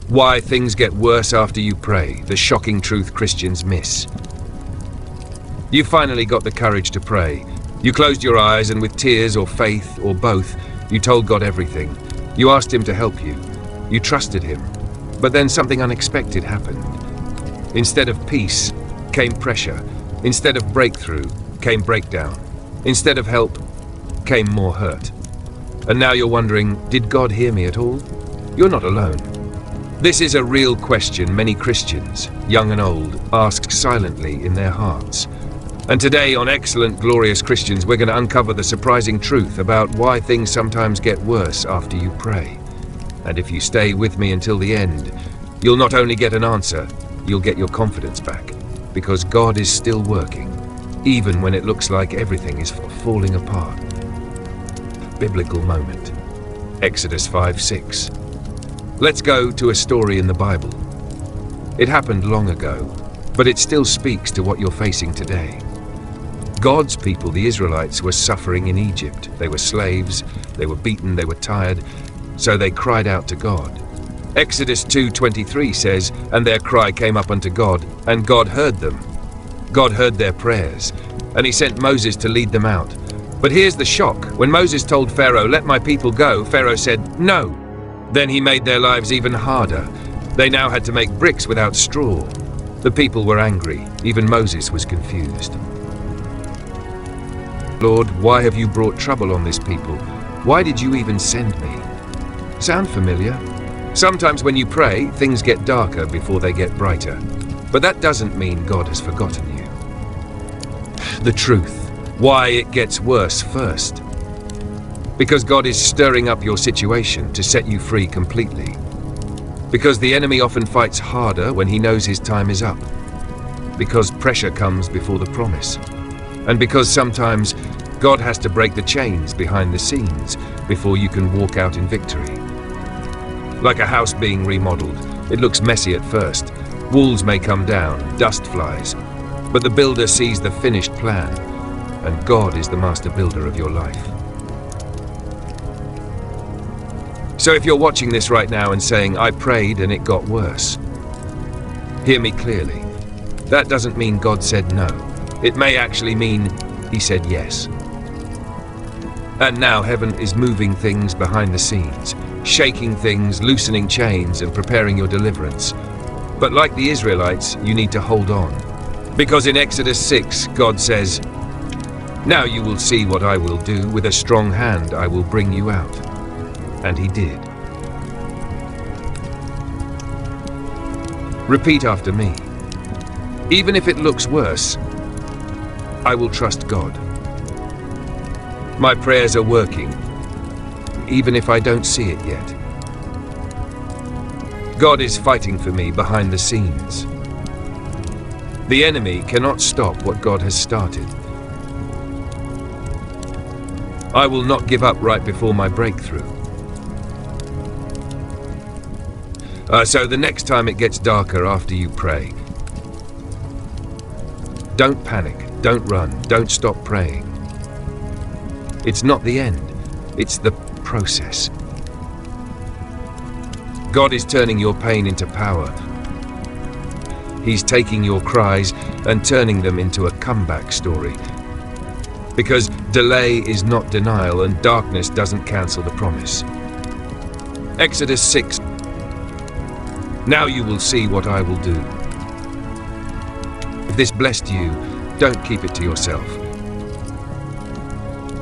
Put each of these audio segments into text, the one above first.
Why things get worse after you pray, the shocking truth Christians miss. You finally got the courage to pray. You closed your eyes and with tears or faith or both, you told God everything. You asked him to help you. You trusted him. But then something unexpected happened. Instead of peace, came pressure. Instead of breakthrough, came breakdown. Instead of help, came more hurt. And now you're wondering, did God hear me at all? You're not alone. This is a real question many Christians, young and old, ask silently in their hearts. And today on Excellent Glorious Christians, we're going to uncover the surprising truth about why things sometimes get worse after you pray. And if you stay with me until the end, you'll not only get an answer, you'll get your confidence back. Because God is still working, even when it looks like everything is falling apart. Biblical moment. Exodus 5:6. Let's go to a story in the Bible. It happened long ago, but it still speaks to what you're facing today. God's people, the Israelites, were suffering in Egypt. They were slaves, they were beaten, they were tired, so they cried out to God. Exodus 2:23 says, "And their cry came up unto God, and God heard them." God heard their prayers, and he sent Moses to lead them out. But here's the shock. When Moses told Pharaoh, "Let my people go," Pharaoh said, "No." Then he made their lives even harder. They now had to make bricks without straw. The people were angry. Even Moses was confused. "Lord, why have you brought trouble on this people? Why did you even send me?" Sound familiar? Sometimes when you pray, things get darker before they get brighter. But that doesn't mean God has forgotten you. The truth, why it gets worse first. Because God is stirring up your situation to set you free completely. Because the enemy often fights harder when he knows his time is up. Because pressure comes before the promise. And because sometimes God has to break the chains behind the scenes before you can walk out in victory. Like a house being remodeled, it looks messy at first. Walls may come down, dust flies. But the builder sees the finished plan, and God is the master builder of your life. So if you're watching this right now and saying, "I prayed and it got worse," hear me clearly. That doesn't mean God said no. It may actually mean he said yes. And now heaven is moving things behind the scenes, shaking things, loosening chains, and preparing your deliverance. But like the Israelites, you need to hold on. Because in Exodus 6, God says, "Now you will see what I will do. With a strong hand I will bring you out." And he did. Repeat after me. Even if it looks worse, I will trust God. My prayers are working, even if I don't see it yet. God is fighting for me behind the scenes. The enemy cannot stop what God has started. I will not give up right before my breakthrough. So the next time it gets darker after you pray, don't panic, don't run, don't stop praying. It's not the end, it's the process. God is turning your pain into power. He's taking your cries and turning them into a comeback story. Because delay is not denial and darkness doesn't cancel the promise. Exodus 6. Now you will see what I will do. If this blessed you, don't keep it to yourself.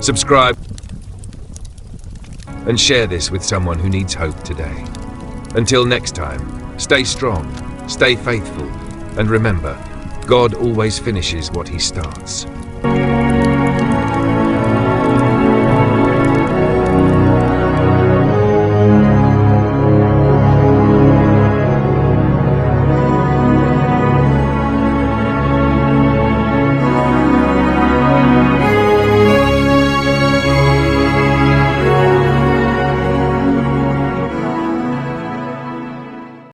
Subscribe and share this with someone who needs hope today. Until next time, stay strong, stay faithful, and remember, God always finishes what he starts.